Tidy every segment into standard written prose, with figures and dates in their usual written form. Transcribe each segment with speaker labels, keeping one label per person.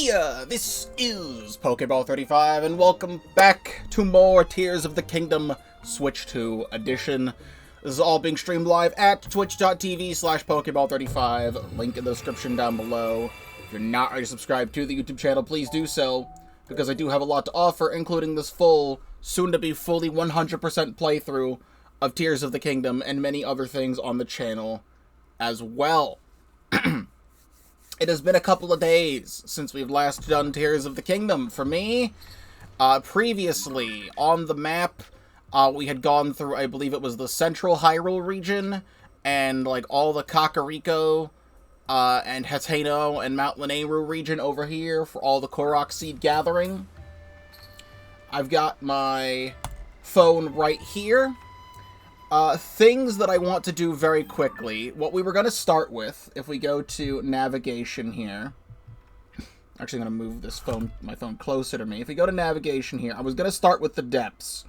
Speaker 1: Heya! This is Pokeball35, and welcome back to more Tears of the Kingdom Switch 2 edition. This is all being streamed live at twitch.tv/Pokeball35, link in the description down below. If you're not already subscribed to the YouTube channel, please do so, because I do have a lot to offer, including this full, soon-to-be fully 100% playthrough of Tears of the Kingdom, and many other things on the channel as well. It has been a couple of days since we've last done Tears of the Kingdom. For me, previously on the map, we had gone through, I believe it was the central Hyrule region, and like all the Kakariko, and Hateno and Mount Lanayru region over here for all the Korok seed gathering. I've got my phone right here. Things that I want to do very quickly. What we were going to start with, if we go to navigation here. Actually, I'm going to move this my phone closer to me. If we go to navigation here, I was going to start with the depths.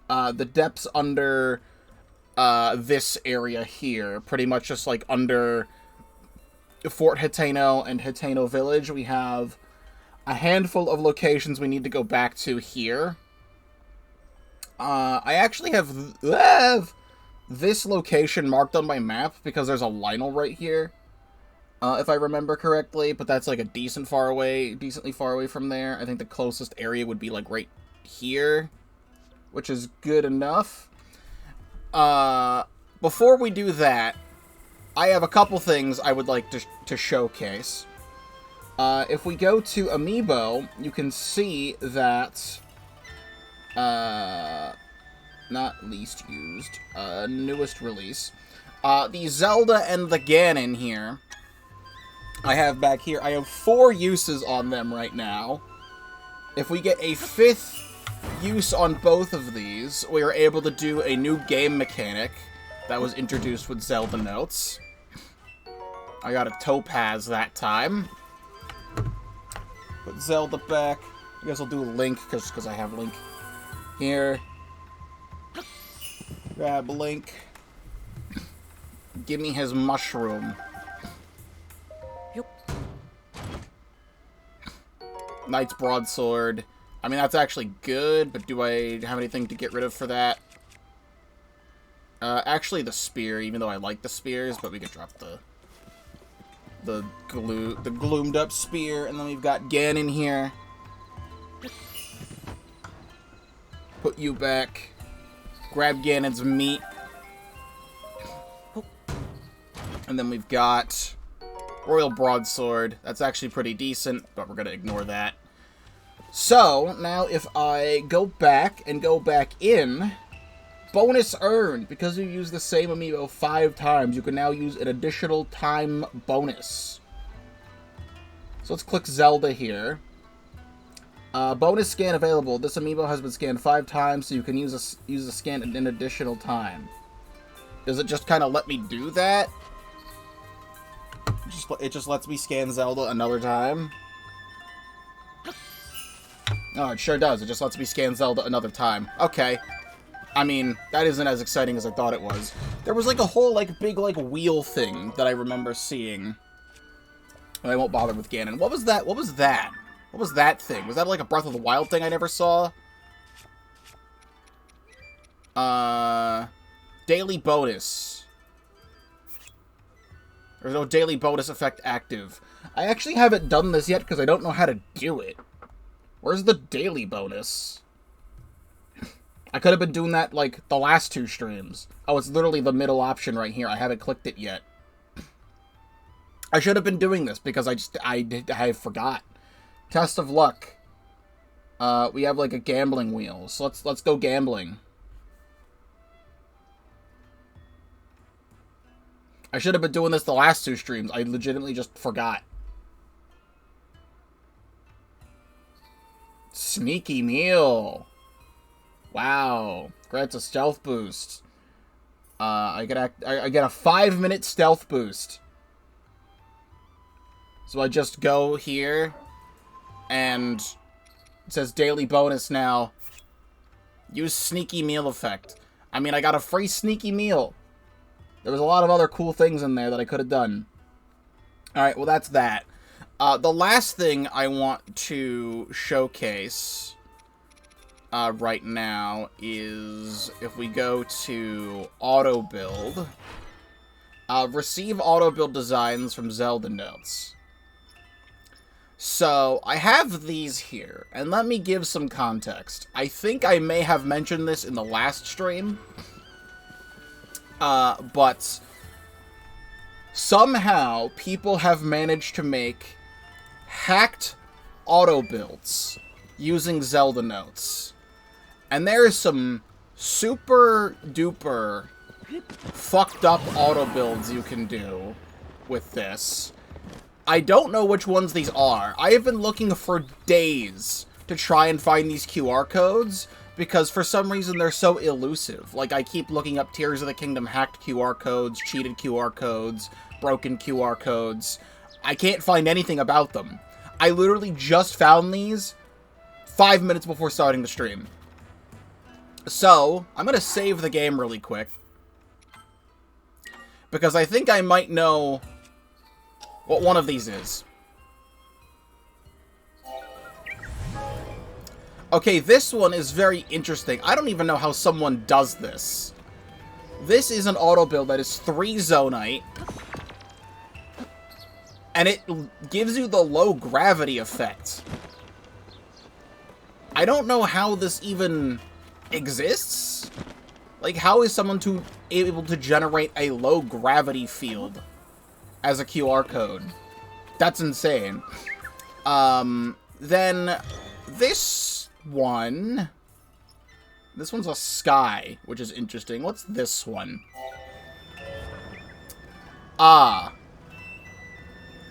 Speaker 1: The depths under this area here. Pretty much just like under Fort Hateno and Hateno Village. We have a handful of locations we need to go back to here. I actually have this location marked on my map because there's a Lionel right here, if I remember correctly, but that's like a decently far away from there. I think the closest area would be like right here, which is good enough. Before we do that, I have a couple things I would like to showcase. If we go to Amiibo, you can see that not least used, newest release. The Zelda and the Ganon here, I have back here. I have 4 uses on them right now. If we get a 5th use on both of these, we are able to do a new game mechanic that was introduced with Zelda Notes. I got a Topaz that time. Put Zelda back. I guess I'll do Link, because I have Link here. Grab Link. Give me his mushroom.
Speaker 2: Yep.
Speaker 1: Knight's Broadsword. I mean, that's actually good, but do I have anything to get rid of for that? Actually, the spear, even though I like the spears, but we could drop the gloomed up spear, and then we've got Ganon here. Put you back. Grab Ganon's meat. And then we've got Royal Broadsword. That's actually pretty decent, but we're going to ignore that. So, now if I go back and go back in, bonus earned. Because you use the same amiibo 5 times, you can now use an additional time bonus. So let's click Zelda here. Bonus scan available. This amiibo has been scanned 5 times, so you can use a scan an additional time. Does it just kind of let me do that? It just lets me scan Zelda another time? Oh, it sure does. It just lets me scan Zelda another time. Okay. I mean, that isn't as exciting as I thought it was. There was like a whole big wheel thing that I remember seeing. And I won't bother with Ganon. What was that? What was that? What was that thing? Was that like a Breath of the Wild thing I never saw? Daily bonus. There's no daily bonus effect active. I actually haven't done this yet because I don't know how to do it. Where's the daily bonus? I could have been doing that like the last 2 streams. Oh, it's literally the middle option right here. I haven't clicked it yet. I should have been doing this because I forgot. Test of luck. We have like a gambling wheel, so let's go gambling. I should have been doing this the last 2 streams. I legitimately just forgot. Sneaky meal. Wow. Grants a stealth boost. I get a 5-minute stealth boost. So I just go here. And it says daily bonus now. Use sneaky meal effect. I mean, I got a free sneaky meal. There was a lot of other cool things in there that I could have done. Alright, well that's that. The last thing I want to showcase right now is if we go to auto build, receive auto build designs from Zelda Notes. So I have these here, and let me give some context. I think I may have mentioned this in the last stream, but somehow people have managed to make hacked auto builds using Zelda Notes. And there's some super duper fucked up auto builds you can do with this. I don't know which ones these are. I have been looking for days to try and find these QR codes because for some reason they're so elusive. Like, I keep looking up Tears of the Kingdom hacked QR codes, cheated QR codes, broken QR codes. I can't find anything about them. I literally just found these 5 minutes before starting the stream. So, I'm going to save the game really quick, because I think I might know what one of these is. Okay, this one is very interesting. I don't even know how someone does this. This is an auto build that is 3 Zonite, and it gives you the low gravity effect. I don't know how this even exists. Like, how is someone able to generate a low gravity field as a QR code? That's insane. Then this one's a sky, which is interesting. What's this one?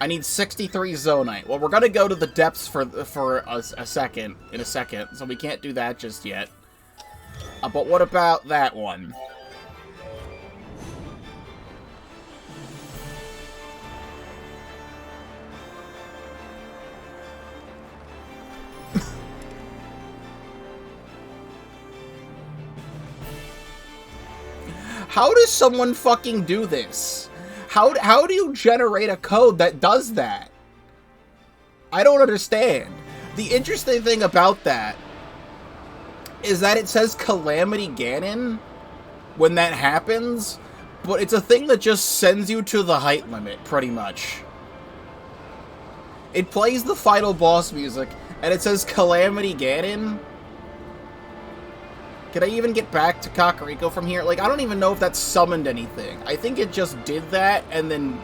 Speaker 1: I need 63 Zonite. Well, we're gonna go to the depths for a second, so we can't do that just yet. But what about that one? How does someone fucking do this? How do you generate a code that does that? I don't understand. The interesting thing about that is that it says Calamity Ganon when that happens, but it's a thing that just sends you to the height limit, pretty much. It plays the final boss music, and it says Calamity Ganon. Can I even get back to Kakariko from here? Like, I don't even know if that summoned anything. I think it just did that, and then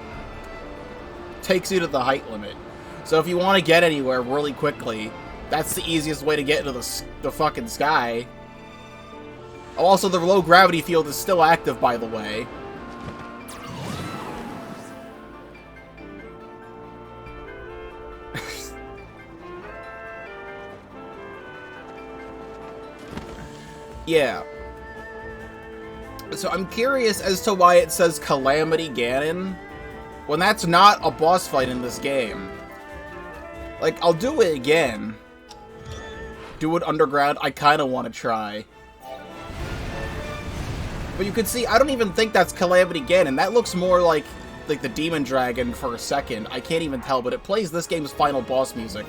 Speaker 1: takes you to the height limit. So if you want to get anywhere really quickly, that's the easiest way to get into the fucking sky. Oh, also, the low gravity field is still active, by the way. Yeah. So I'm curious as to why it says Calamity Ganon when that's not a boss fight in this game. Like, I'll do it again. Do it underground. I kind of want to try. But you can see, I don't even think that's Calamity Ganon. That looks more like the Demon Dragon for a second. I can't even tell, but it plays this game's final boss music.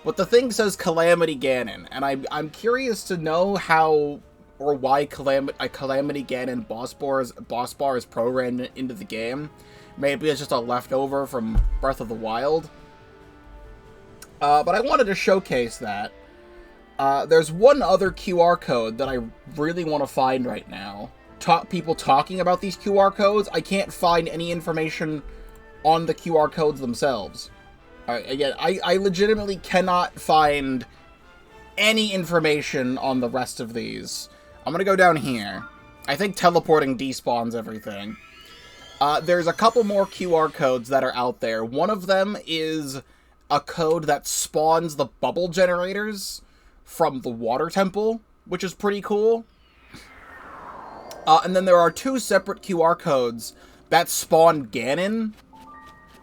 Speaker 1: But the thing says Calamity Ganon, and I'm curious to know how or why Calamity Ganon boss bar is programmed into the game. Maybe it's just a leftover from Breath of the Wild. But I wanted to showcase that. There's one other QR code that I really want to find right now. People talking about these QR codes. I can't find any information on the QR codes themselves. Again, I legitimately cannot find any information on the rest of these. I'm gonna go down here. I think teleporting despawns everything. There's a couple more QR codes that are out there. One of them is a code that spawns the bubble generators from the water temple, which is pretty cool. And then there are 2 separate QR codes that spawn Ganon.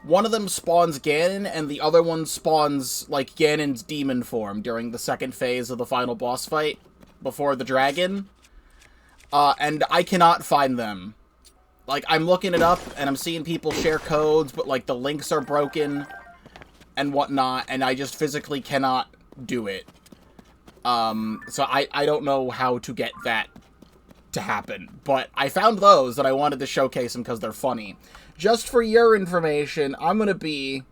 Speaker 1: One of them spawns Ganon, and the other one spawns, like, Ganon's demon form during the second phase of the final boss fight before the dragon. And I cannot find them. Like, I'm looking it up, and I'm seeing people share codes, but, like, the links are broken. and whatnot, and I just physically cannot do it. So I don't know how to get that to happen. But I found those that I wanted to showcase them because they're funny. Just for your information, I'm going to be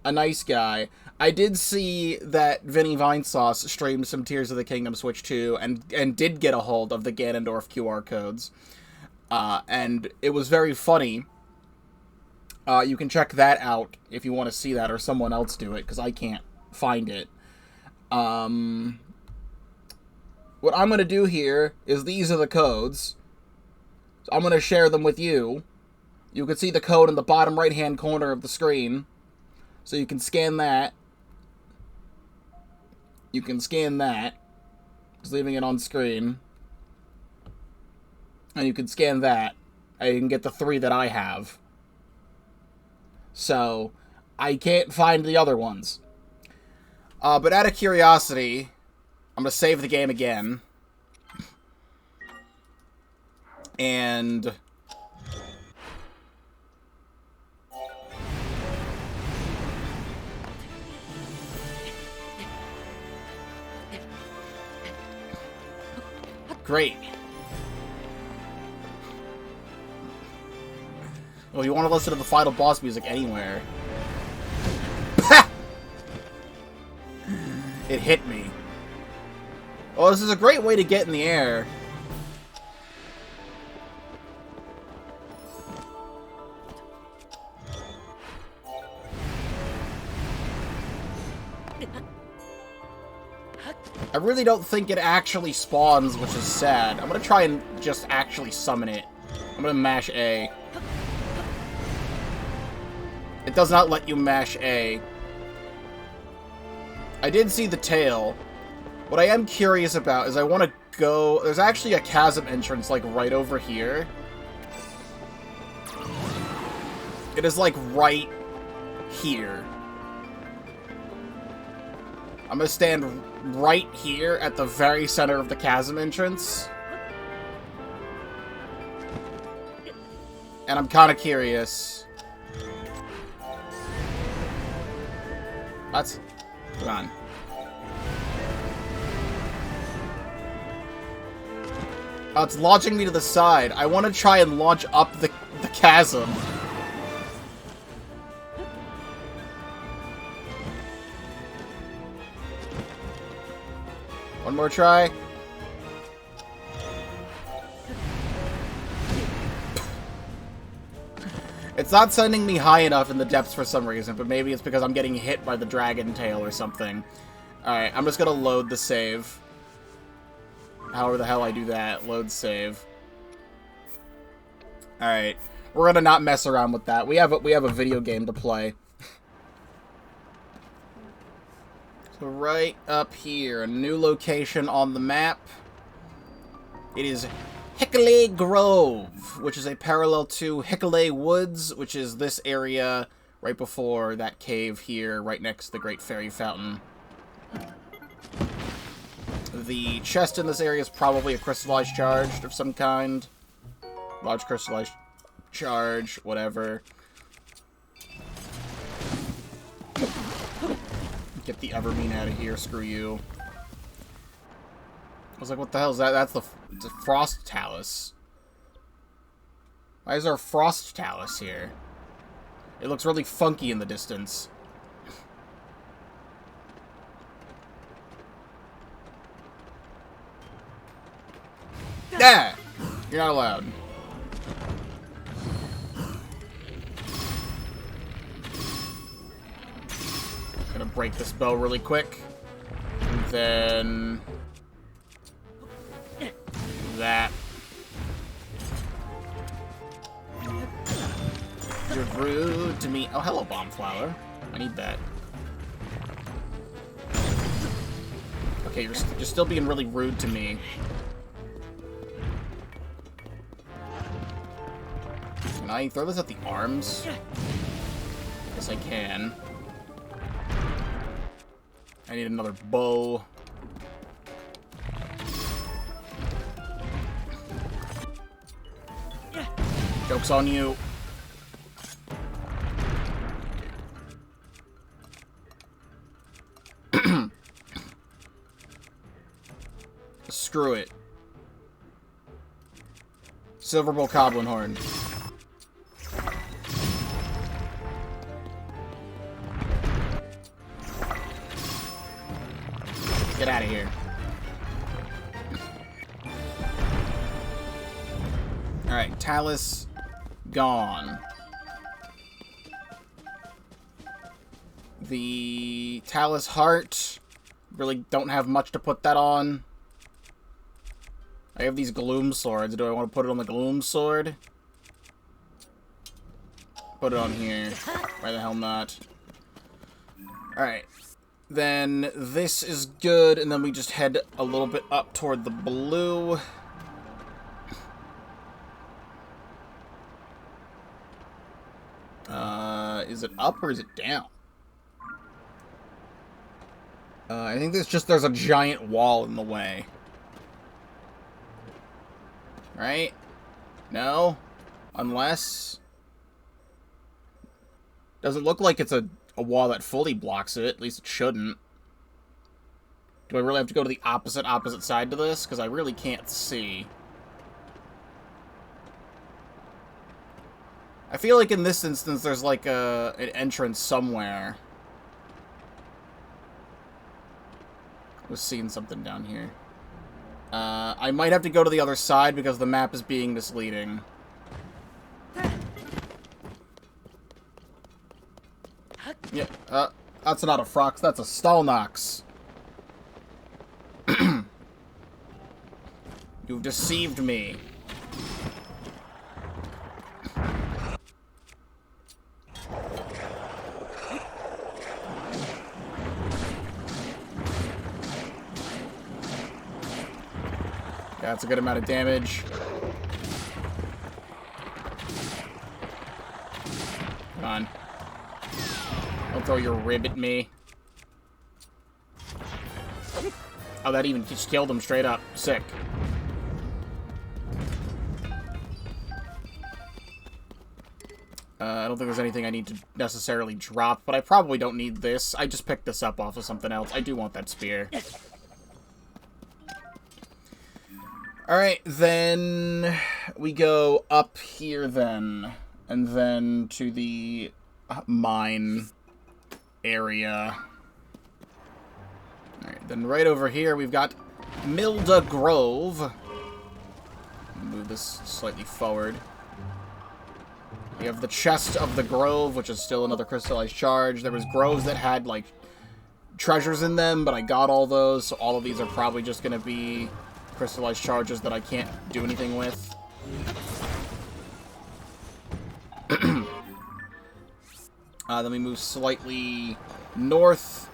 Speaker 1: a nice guy. I did see that Vinny Vinesauce streamed some Tears of the Kingdom Switch 2 and did get a hold of the Ganondorf QR codes. And it was very funny. You can check that out if you want to see that, or someone else do it, because I can't find it. What I'm going to do here is these are the codes. So I'm going to share them with you. You can see the code in the bottom right-hand corner of the screen. So you can scan that. You can scan that. Just leaving it on screen. And you can scan that. And you can get the 3 that I have. So, I can't find the other ones. But out of curiosity, I'm going to save the game again. And great. Well, you want to listen to the final boss music anywhere. It hit me. Oh, this is a great way to get in the air. I really don't think it actually spawns, which is sad. I'm gonna try and just actually summon it. I'm gonna mash A. It does not let you mash A. I did see the tail. What I am curious about is I want to go... There's actually a chasm entrance, like, right over here. It is, like, right here. I'm gonna stand right here at the very center of the chasm entrance. And I'm kind of curious. That's... Come on. Oh, it's launching me to the side. I want to try and launch up the chasm. One more try. It's not sending me high enough in the depths for some reason, but maybe it's because I'm getting hit by the dragon tail or something. Alright, I'm just gonna load the save. However the hell I do that. Load save. Alright. We're gonna not mess around with that. We have a video game to play. So right up here, a new location on the map. It is Hyrule Grove, which is a parallel to Hyrule Woods, which is this area right before that cave here, right next to the Great Fairy Fountain. The chest in this area is probably a crystallized charge of some kind. Large crystallized charge, whatever. Get the Evermean out of here, screw you. I was like, what the hell is that? That's the Frost Talus. Why is there a Frost Talus here? It looks really funky in the distance. Yeah! You're not allowed. Gonna break this bow really quick. And then... that. You're rude to me. Oh, hello, Bomb Flower. I need that. Okay, you're still being really rude to me. Can I throw this at the arms? Yes, I can. I need another bow. Joke's on you. Screw it. Silver Bowl Goblin Horn. Get out of here. Alright, TLoZ gone. The TLoZ Heart, really don't have much to put that on. I have these Gloom Swords. Do I want to put it on the Gloom Sword? Put it on here. Why the hell not? Alright. Then this is good, and then we just head a little bit up toward the blue. Is it up or is it down? I think there's a giant wall in the way. Right? No? Unless... Doesn't look like it's a wall that fully blocks it. At least it shouldn't. Do I really have to go to the opposite side to this? Because I really can't see. I feel like in this instance there's like an entrance somewhere. I was seeing something down here. I might have to go to the other side because the map is being misleading. Yeah, that's not a Frox, that's a Stalnox. You've deceived me. That's a good amount of damage. Come on. Don't throw your rib at me. Oh, that even just killed him straight up. Sick. I don't think there's anything I need to necessarily drop, but I probably don't need this. I just picked this up off of something else. I do want that spear. Alright, then we go up here then, and then to the mine area. Alright, then right over here we've got Milda Grove. Move this slightly forward. We have the Chest of the Grove, which is still another crystallized charge. There was groves that had, like, treasures in them, but I got all those, so all of these are probably just going to be crystallized charges that I can't do anything with. Then we move slightly north.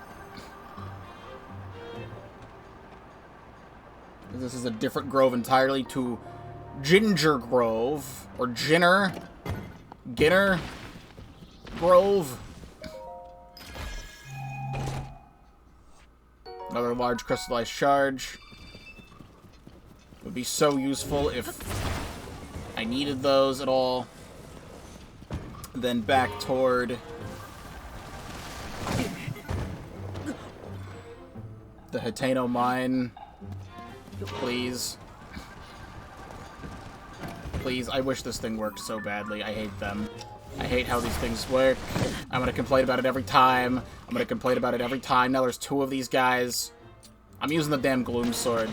Speaker 1: This is a different grove entirely to Ginger Grove, or Ginner Grove. Another large crystallized charge. Would be so useful if I needed those at all. Then back toward the Hitano mine. Please. Please, I wish this thing worked so badly. I hate them. I hate how these things work. I'm gonna complain about it every time. Now there's two of these guys. I'm using the damn Gloom Sword.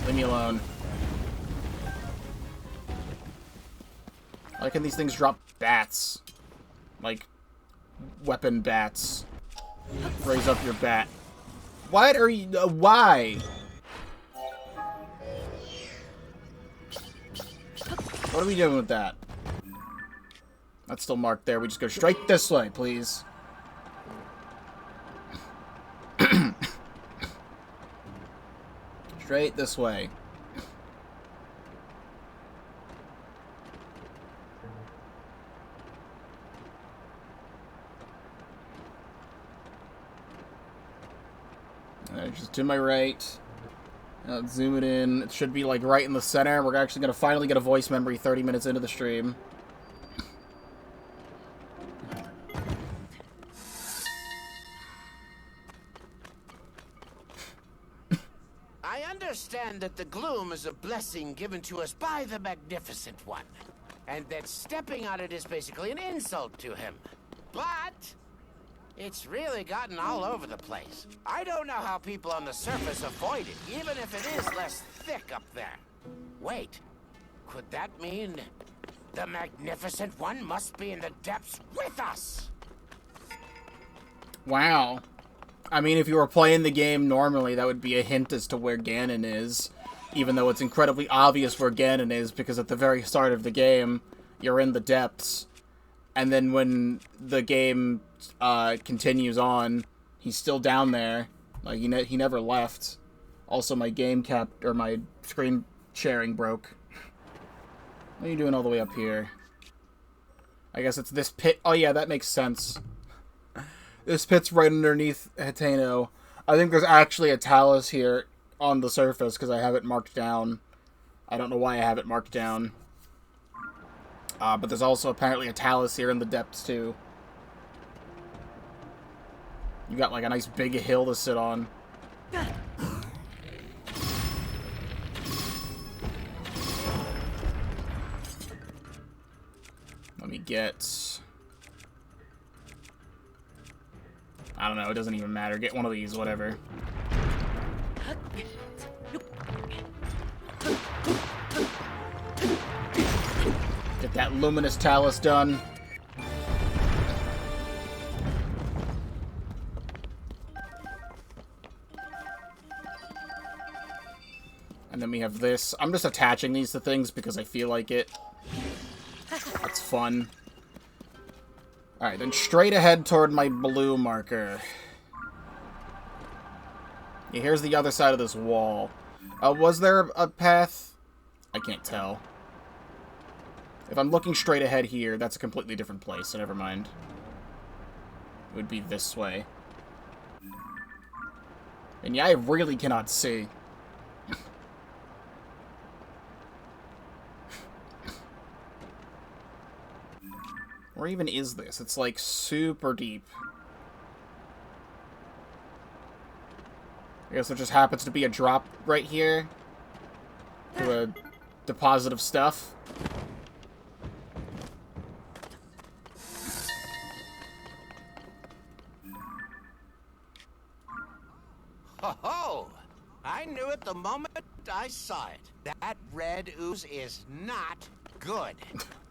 Speaker 1: Leave me alone. Why can these things drop bats? Like, weapon bats. Raise up your bat. What are you... why? What are we doing with that? That's still marked there. We just go straight this way, please. Straight this way. Just to my right. Zoom it in. It should be like right in the center. We're actually going to finally get a voice memory 30 minutes into the stream.
Speaker 3: I understand that the gloom is a blessing given to us by the Magnificent One, and that stepping on it is basically an insult to him. But it's really gotten all over the place. I don't know how people on the surface avoid it, even if it is less thick up there. Wait, could that mean the Magnificent One must be in the depths with us?
Speaker 1: Wow. I mean, if you were playing the game normally, that would be a hint as to where Ganon is. Even though it's incredibly obvious where Ganon is, because at the very start of the game, you're in the depths. And then when the game continues on, he's still down there. Like, he never left. Also, my my screen sharing broke. What are you doing all the way up here? I guess it's this pit. Oh yeah, that makes sense. This pit's right underneath Hateno. I think there's actually a TLoZ here on the surface because I have it marked down. I don't know why I have it marked down. But there's also apparently a TLoZ here in the depths too. You got like a nice big hill to sit on. Let me get... I don't know, it doesn't even matter. Get one of these, whatever. Get that luminous TLoZ done. And then we have this. I'm just attaching these to things because I feel like it. That's fun. Alright, then straight ahead toward my blue marker. Yeah, here's the other side of this wall. Was there a path? I can't tell. If I'm looking straight ahead here, that's a completely different place, so never mind. It would be this way. And yeah, I really cannot see. Where even is this? It's like super deep. I guess there just happens to be a drop right here to a deposit of stuff.
Speaker 3: Ho-ho! I knew it the moment I saw it. That red ooze is not good.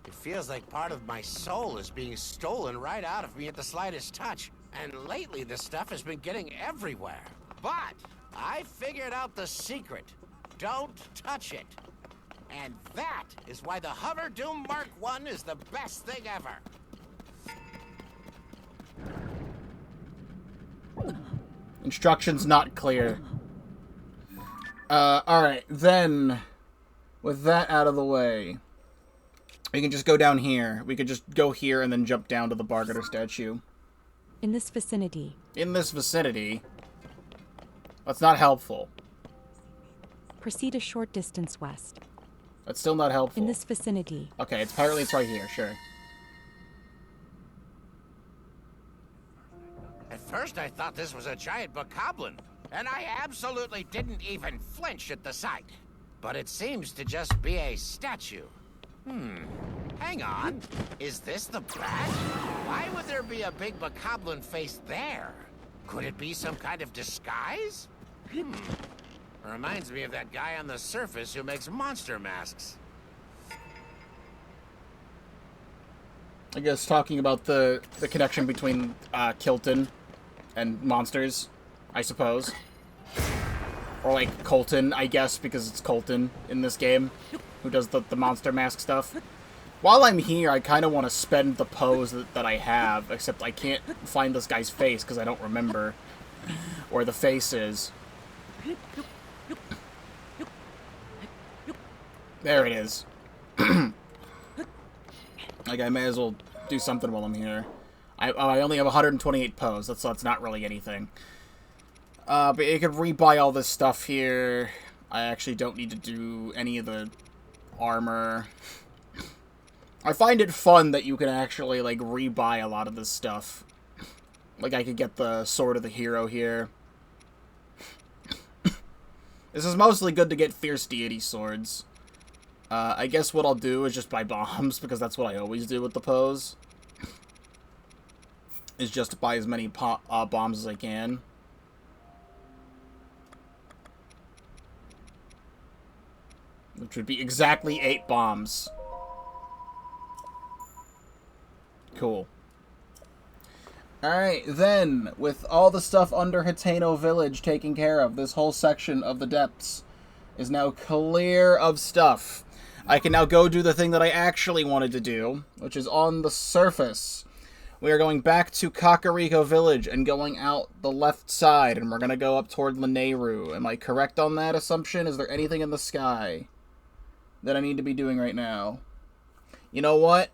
Speaker 3: It feels like part of my soul is being stolen right out of me at the slightest touch. And lately, this stuff has been getting everywhere. But I figured out the secret. Don't touch it. And that is why the Hover Doom Mark I is the best thing ever.
Speaker 1: Instructions not clear. Alright, then, with that out of the way, we can just go down here. We could just go here and then jump down to the Bargainer statue.
Speaker 2: In this vicinity.
Speaker 1: In this vicinity? That's not helpful.
Speaker 2: Proceed a short distance west.
Speaker 1: That's still not helpful.
Speaker 2: In this vicinity.
Speaker 1: Okay, apparently it's right here, sure.
Speaker 3: At first, I thought this was a giant bokoblin, and I absolutely didn't even flinch at the sight. But it seems to just be a statue. Hang on. Is this the brat? Why would there be a big bokoblin face there? Could it be some kind of disguise? Reminds me of that guy on the surface who makes monster masks.
Speaker 1: I guess talking about the connection between Kilton and monsters, I suppose. Or like Colton, I guess, because it's Colton in this game, who does the monster mask stuff. While I'm here, I kind of want to spend the pose that I have, except I can't find this guy's face because I don't remember where the face is. There it is. Like, I may as well do something while I'm here. I only have 128 pose. That's not really anything. But you could rebuy all this stuff here. I actually don't need to do any of the armor. I find it fun that you can actually, like, rebuy a lot of this stuff. Like, I could get the Sword of the Hero here. This is mostly good to get Fierce Deity Swords. I guess what I'll do is just buy bombs, because that's what I always do with the pose. Is just to buy as many bombs as I can. Which would be exactly 8 bombs. Cool. Alright, then, with all the stuff under Hateno Village taken care of, this whole section of the depths is now clear of stuff. I can now go do the thing that I actually wanted to do, which is on the surface. We are going back to Kakariko Village and going out the left side, and we're going to go up toward Lanayru. Am I correct on that assumption? Is there anything in the sky that I need to be doing right now? You know what?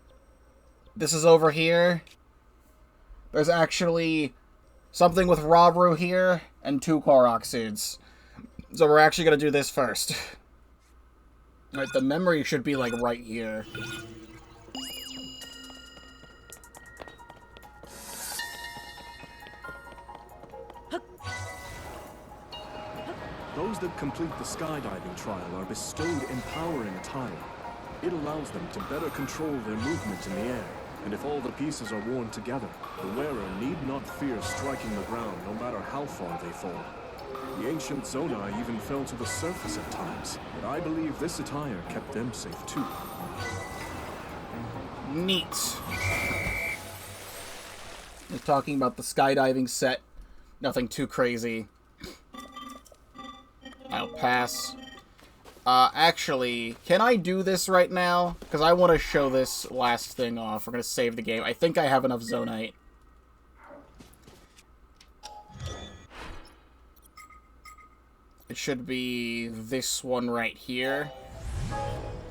Speaker 1: This is over here. There's actually something with Rauru here and 2 Korok seeds. So we're actually going to do this first. Alright, the memory should be, like, right here.
Speaker 4: Those that complete the skydiving trial are bestowed empowering attire. It allows them to better control their movement in the air, and if all the pieces are worn together, the wearer need not fear striking the ground no matter how far they fall. The ancient Zonai even fell to the surface at times, but I believe this attire kept them safe too.
Speaker 1: Neat. We're talking about the skydiving set. Nothing too crazy. I'll pass. Actually, can I do this right now? Because I want to show this last thing off. We're going to save the game. I think I have enough Zonite. It should be this one right here.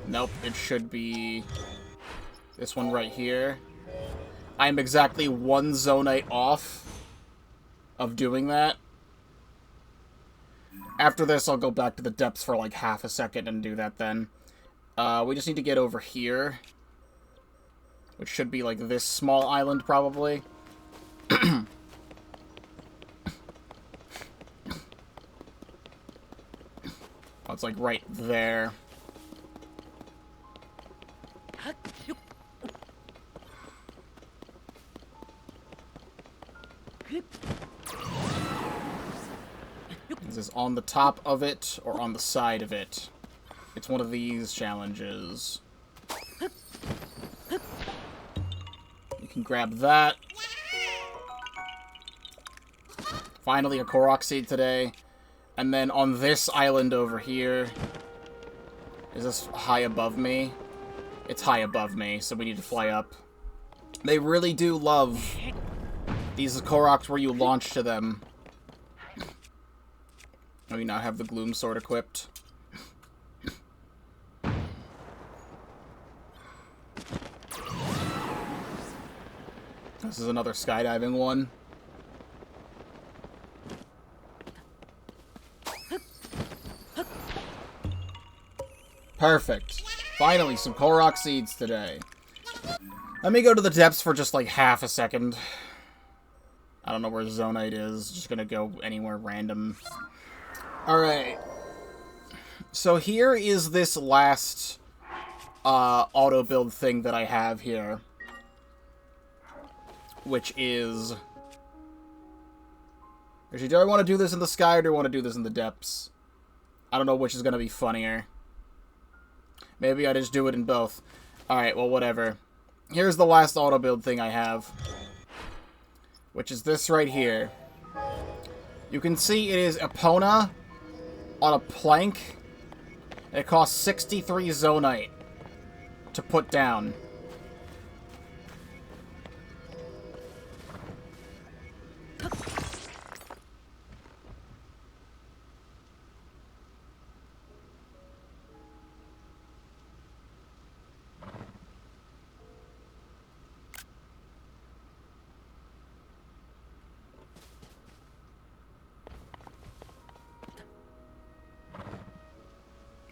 Speaker 1: Nope, it should be this one right here. I'm exactly 1 Zonite off of doing that. After this, I'll go back to the depths for like half a second and do that then. We just need to get over here. Which should be like this small island, probably. Oh, it's like right there. Is this on the top of it or on the side of it? It's one of these challenges. You can grab that. Finally a Korok seed today. And then on this island over here... Is this high above me? It's high above me, so we need to fly up. They really do love these Koroks where you launch to them. Do we not have the Gloom Sword equipped? This is another skydiving one. Perfect. Finally, some Korok seeds today. Let me go to the depths for just like half a second. I don't know where Zonite is. Just gonna go anywhere random. Alright. So here is this last auto-build thing that I have here. Which is... Actually, do I want to do this in the sky or do I want to do this in the depths? I don't know which is going to be funnier. Maybe I just do it in both. Alright, well, whatever. Here's the last auto-build thing I have. Which is this right here. You can see it is Epona on a plank. It costs 63 Zonite to put down.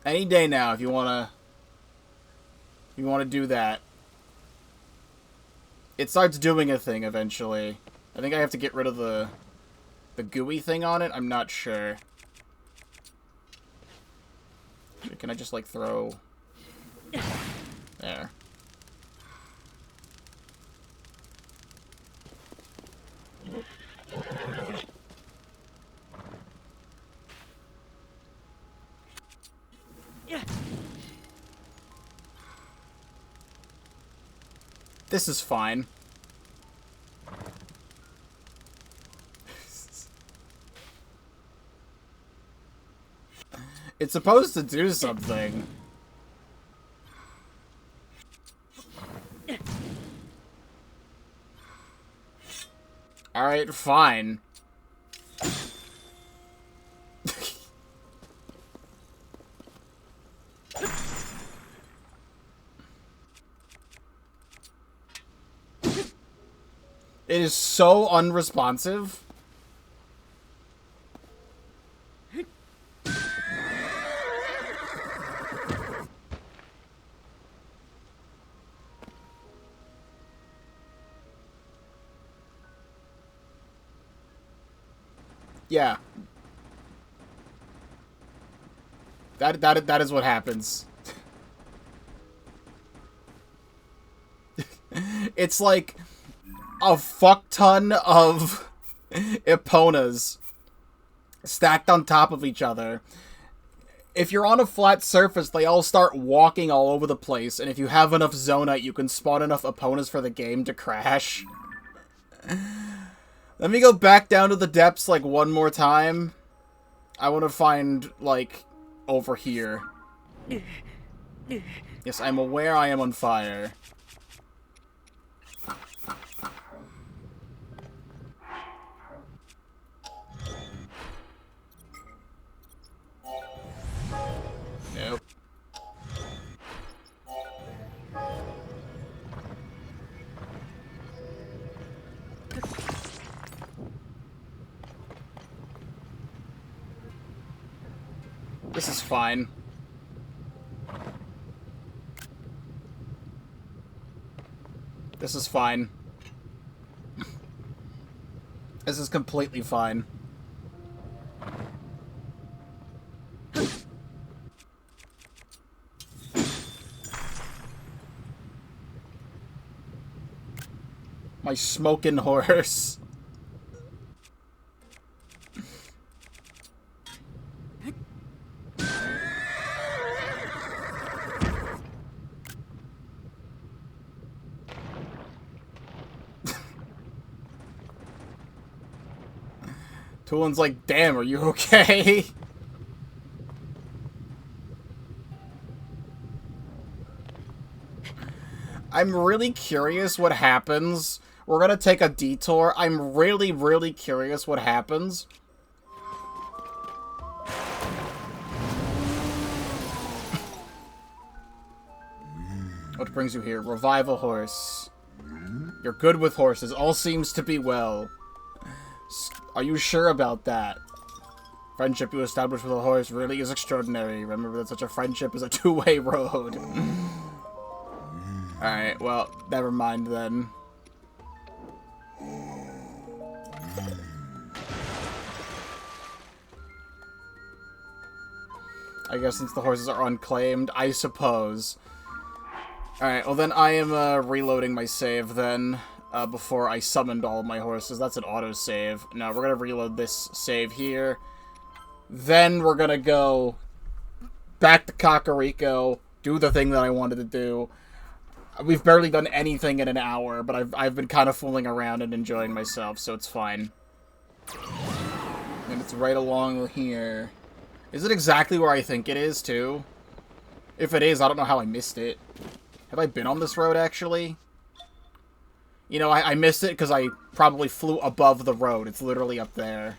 Speaker 1: Any day now, if you wanna do that. It starts doing a thing eventually. I think I have to get rid of the gooey thing on it. I'm not sure. Can I just, like, throw... There. This is fine. It's supposed to do something. Alright, fine. It is so unresponsive. Yeah. That is what happens. It's like a fuck ton of Eponas stacked on top of each other. If you're on a flat surface, they all start walking all over the place, and if you have enough Zonite, you can spawn enough Eponas for the game to crash. Let me go back down to the depths, like, one more time. I want to find, like, over here. Yes, I'm aware I am on fire. Nope. This is fine. This is fine. This is completely fine. My smoking horse. Toolin's like, damn, are you okay? I'm really curious what happens. We're gonna take a detour. I'm really, really curious what happens. What brings you here? Revive a horse. You're good with horses. All seems to be well. Are you sure about that? Friendship you established with a horse really is extraordinary. Remember that such a friendship is a two-way road. Alright, well, never mind then. I guess since the horses are unclaimed, I suppose. Alright, well then I am reloading my save then. Before I summoned all of my horses. That's an autosave. No, we're gonna reload this save here. Then we're gonna go back to Kakariko, do the thing that I wanted to do. We've barely done anything in an hour, but I've been kind of fooling around and enjoying myself, so it's fine. And it's right along here. Is it exactly where I think it is, too? If it is, I don't know how I missed it. Have I been on this road, actually? You know, I missed it because I probably flew above the road. It's literally up there.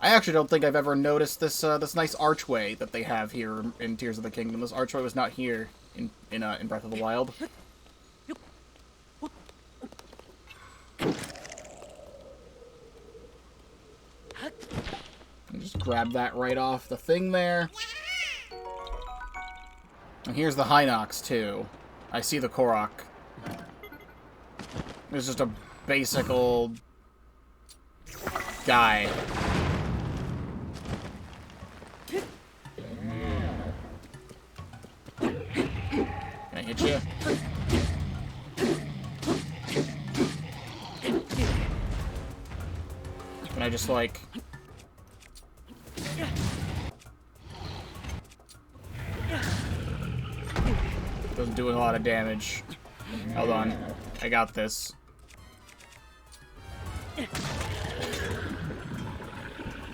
Speaker 1: I actually don't think I've ever noticed this this nice archway that they have here in Tears of the Kingdom. This archway was not here in Breath of the Wild. And just grab that right off the thing there. And here's the Hinox, too. I see the Korok. There's just a basic old guy. hit you? Can I just, like... Doesn't do a lot of damage. Hold on. I got this.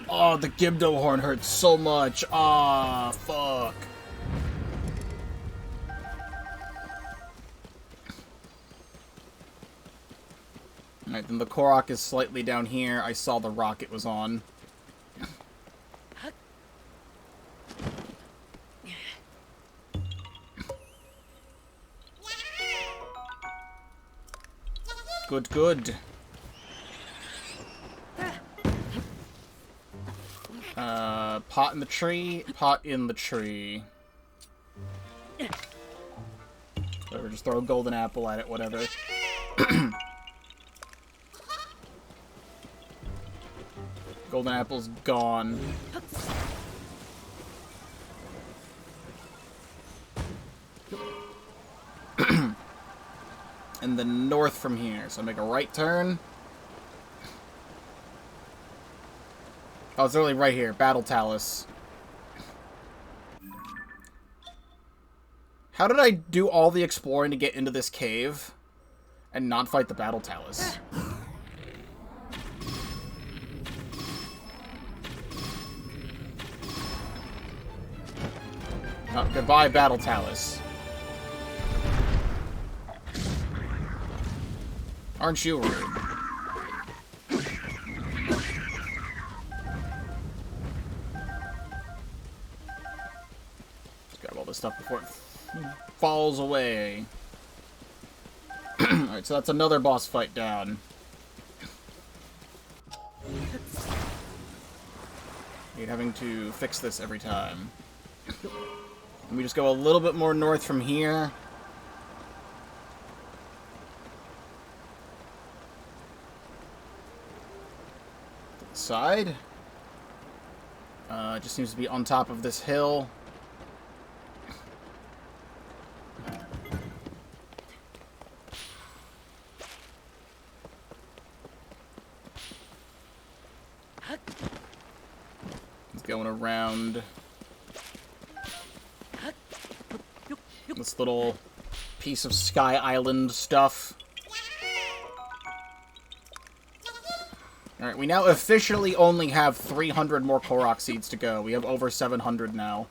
Speaker 1: Oh, the Gibdo horn hurts so much. Ah, fuck. Alright, then the Korok is slightly down here. I saw the rock it was on. Good, good. Pot in the tree, pot in the tree. Whatever, just throw a golden apple at it, whatever. Golden apple's gone. And then north from here, so make a right turn. Oh, it's literally right here. Battle Talus. How did I do all the exploring to get into this cave and not fight the Battle Talus? Oh, goodbye, Battle Talus. Aren't you rude? Grab all this stuff before it falls away. Alright, so that's another boss fight down. You're having to fix this every time. Let me just go a little bit more north from here. To the side. It just seems to be on top of this hill. It's going around this little piece of Sky Island stuff. Alright, we now officially only have 300 more Korok seeds to go. We have over 700 now.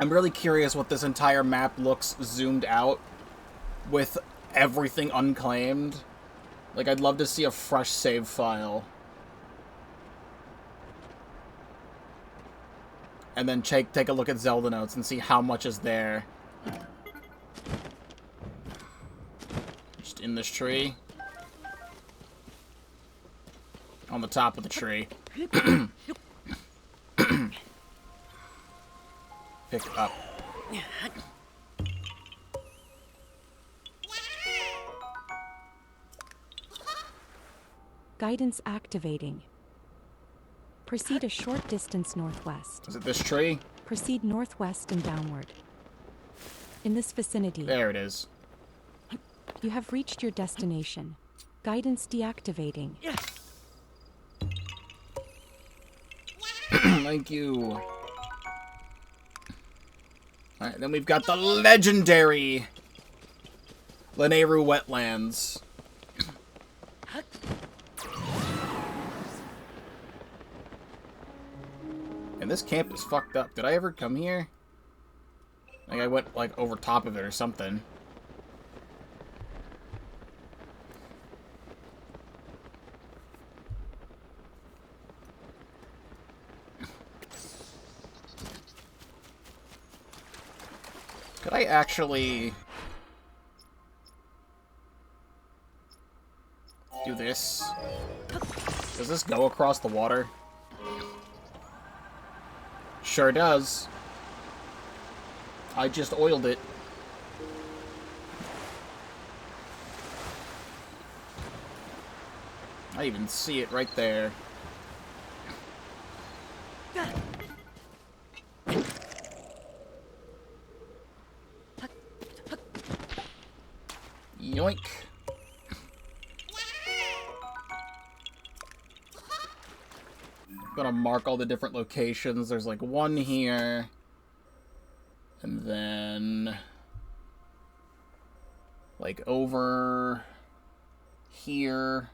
Speaker 1: I'm really curious what this entire map looks zoomed out with everything unclaimed. Like, I'd love to see a fresh save file. And then take a look at Zelda Notes and see how much is there. Just in this tree. On the top of the tree. Pick up.
Speaker 2: Guidance activating. Proceed a short distance northwest.
Speaker 1: Is it this tree?
Speaker 2: Proceed northwest and downward. In this vicinity,
Speaker 1: There it is.
Speaker 2: you have reached your destination. Guidance deactivating.
Speaker 1: Thank you. Alright, then we've got the legendary Lanayru Wetlands. And this camp is fucked up. Did I ever come here? Like, I went, like, over top of it or something. Could I actually do this? Does this go across the water? Sure does. I just oiled it. I even see it right there. gonna mark all the different locations. There's like one here. And then like over here-ish.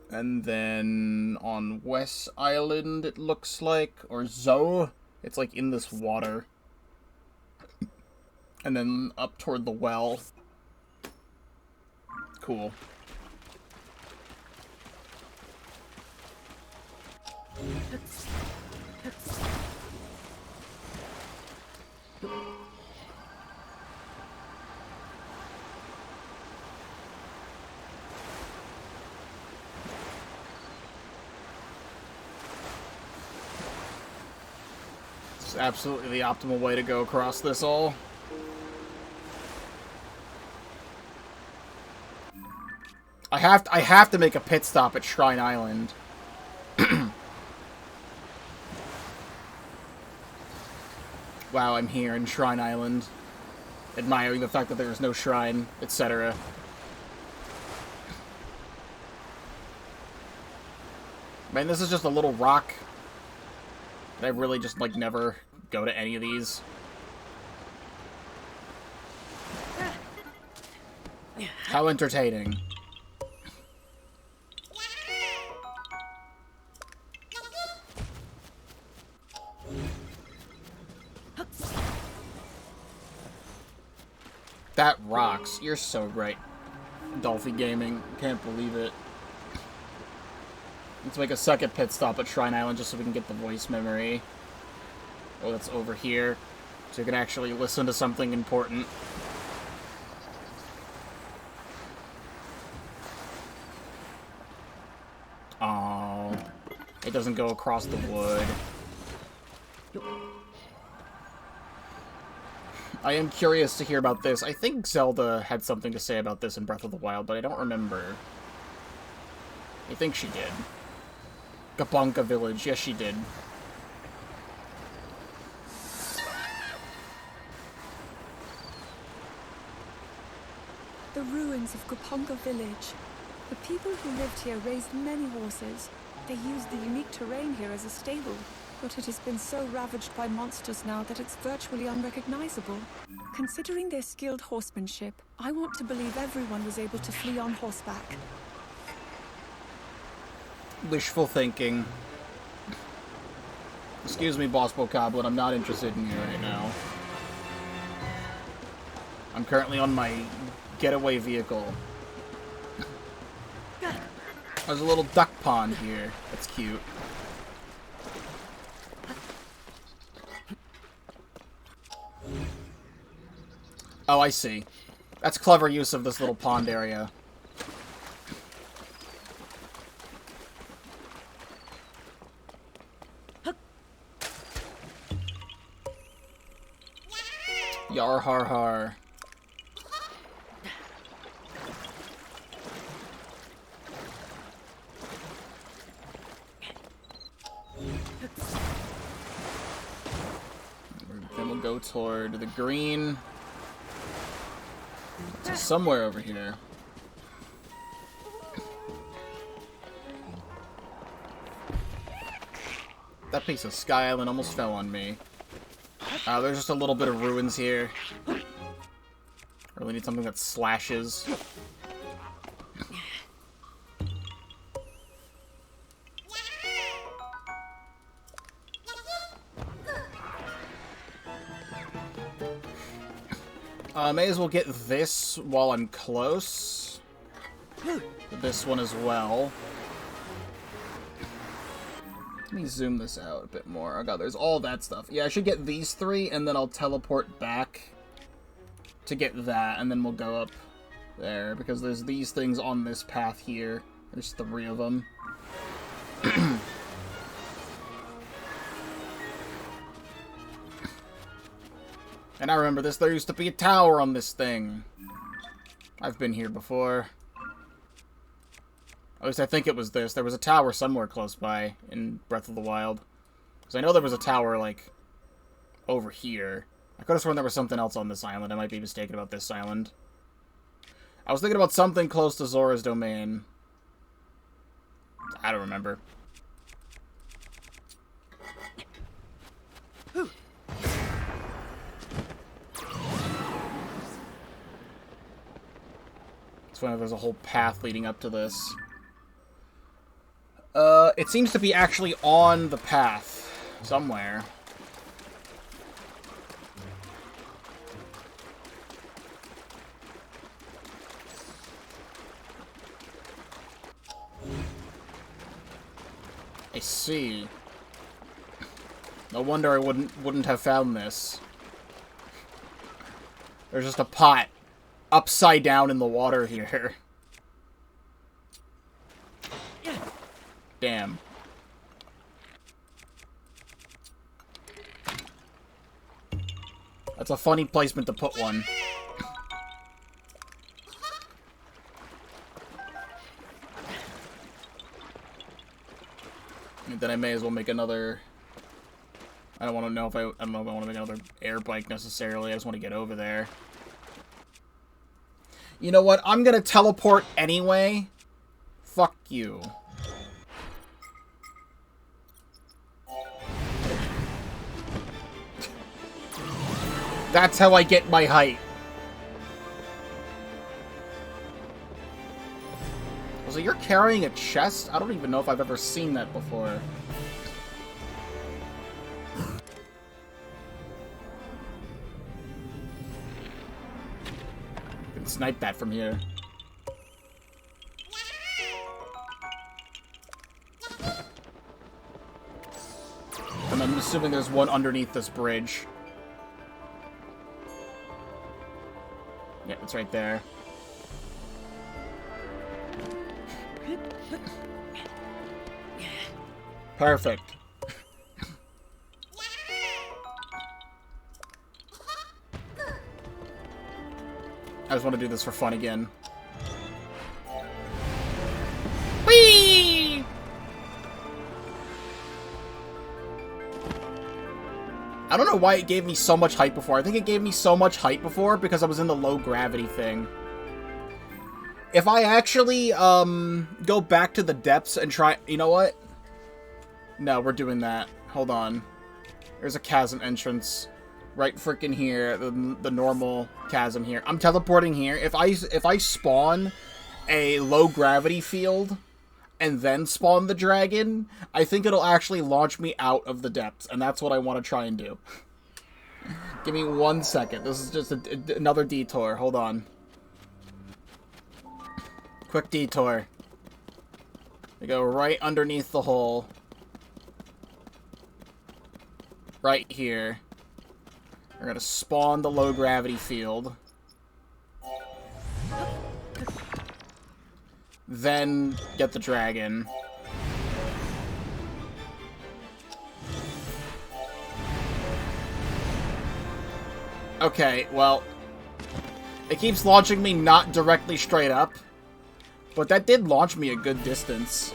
Speaker 1: And then on West Island, it looks like, or Zoe, it's like in this water. And then up toward the well. Cool. It's absolutely the optimal way to go across this all. I have to make a pit stop at Shrine Island. Wow, I'm here in Shrine Island, admiring the fact that there is no shrine, etc. Man, this is just a little rock. I really just, like, never go to any of these. How entertaining. That rocks. You're so right. Dolphy Gaming. Can't believe it. Let's make a second pit stop at Shrine Island just so we can get the voice memory. Oh, that's over here. So you can actually listen to something important. Oh. It doesn't go across the wood. I am curious to hear about this. I think Zelda had something to say about this in Breath of the Wild, but I don't remember. I think she did. Gabonka Village. Yes, she did.
Speaker 5: The ruins of Gabonka Village. The people who lived here raised many horses. They used the unique terrain here as a stable. But it has been so ravaged by monsters now that it's virtually unrecognizable. Considering their skilled horsemanship, I want to believe everyone was able to flee on horseback.
Speaker 1: Wishful thinking. Excuse me, Boss Bokoblin, I'm not interested in you right now. I'm currently on my getaway vehicle. There's a little duck pond here. That's cute. Oh, I see. That's clever use of this little pond area. Yar har har. Then we'll go toward the green. It's somewhere over here. That piece of Sky Island almost fell on me. There's just a little bit of ruins here. Really need something that slashes. May as well get this while I'm close. This one as well. Let me zoom this out a bit more. Oh god, there's all that stuff. Yeah, I should get these three, and then I'll teleport back to get that, and then we'll go up there, because there's these things on this path here. There's 3 of them. And I remember this, there used to be a tower on this thing. I've been here before. At least I think it was this. There was a tower somewhere close by in Breath of the Wild. Because I know there was a tower, like, over here. I could have sworn there was something else on this island. I might be mistaken about this island. I was thinking about something close to Zora's domain. I don't remember. It's funny, there's a whole path leading up to this. It seems to be actually on the path somewhere. I see. No wonder I wouldn't have found this. There's just a pot upside down in the water here. Damn. That's a funny placement to put one. And then I may as well make another... I don't know if I want to make another air bike necessarily. I just want to get over there. You know what? I'm gonna teleport anyway. Fuck you. That's how I get my height. So you're carrying a chest? I don't even know if I've ever seen that before. I can snipe that from here. And I'm assuming there's one underneath this bridge. Yeah, it's right there. Perfect. I just want to do this for fun again. Whee! I don't know why it gave me so much height before. I think it gave me so much height before because I was in the low gravity thing. If I actually, go back to the depths and try... You know what? No, we're doing that. Hold on. There's a chasm entrance right freaking here. The normal chasm here. I'm teleporting here. If I spawn a low gravity field and then spawn the dragon, I think it'll actually launch me out of the depths, and that's what I want to try and do. Give me 1 second. This is just another detour. Hold on. Quick detour. We go right underneath the hole. Right here. We're gonna spawn the low gravity field. Then get the dragon. Okay, well, it keeps launching me not directly straight up, but that did launch me a good distance.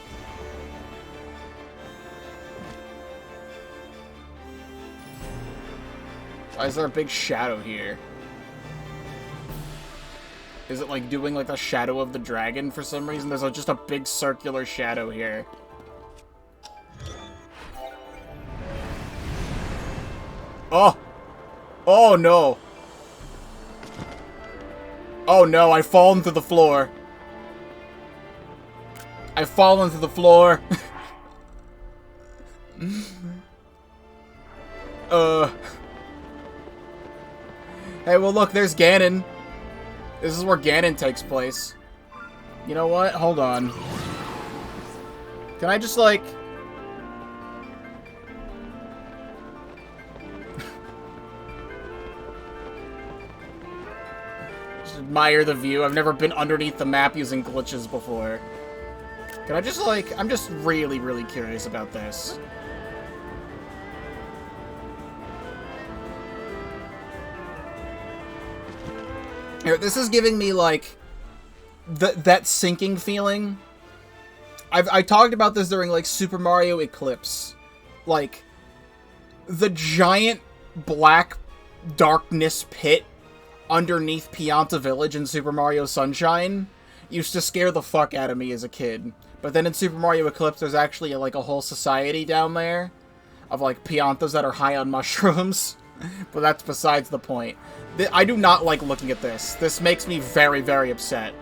Speaker 1: Why is there a big shadow here? Is it like doing like the shadow of the dragon for some reason? There's just a big circular shadow here. Oh! Oh no! Oh no, I've fallen to the floor. I've fallen to the floor. Hey, well look, there's Ganon. This is where Ganon takes place. You know what? Hold on. Can I just, like... just admire the view. I've never been underneath the map using glitches before. Can I just, like... I'm just really, really curious about this. Here, this is giving me, like, that sinking feeling. I talked about this during, like, Super Mario Eclipse. Like, the giant black darkness pit underneath Pianta Village in Super Mario Sunshine. used to scare the fuck out of me as a kid. But then in Super Mario Eclipse, there's actually, like, a whole society down there of, like, Pianthas that are high on mushrooms. But that's besides the point. I do not like looking at this. This makes me very, very upset.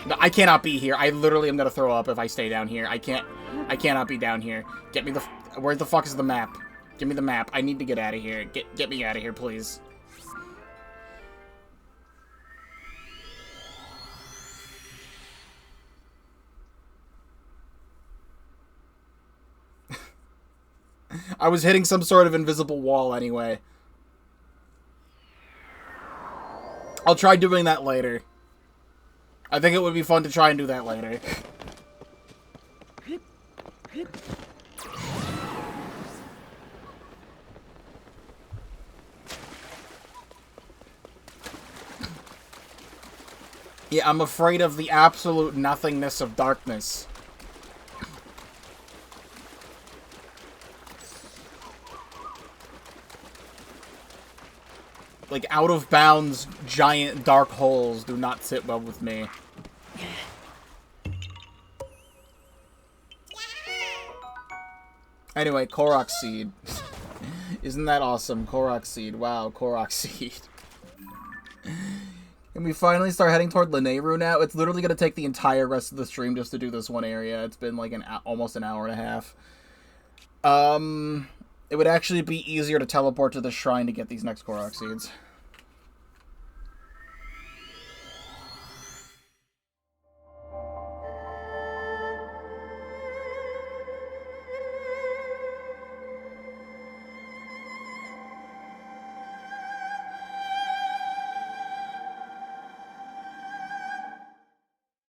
Speaker 1: No, I cannot be here. I literally am gonna throw up if I stay down here. I cannot be down here. Get me the... Where the fuck is the map? Give me the map. I need to get out of here. Get me out of here, please. I was hitting some sort of invisible wall anyway. I'll try doing that later. I think it would be fun to try and do that later. Yeah, I'm afraid of the absolute nothingness of darkness. Like, out-of-bounds, giant, dark holes do not sit well with me. Anyway, Korok Seed. Isn't that awesome? Korok Seed. Wow, Korok Seed. Can we finally start heading toward Lanayru now? It's literally going to take the entire rest of the stream just to do this one area. It's been like almost an hour and a half. It would actually be easier to teleport to the shrine to get these next Korok Seeds.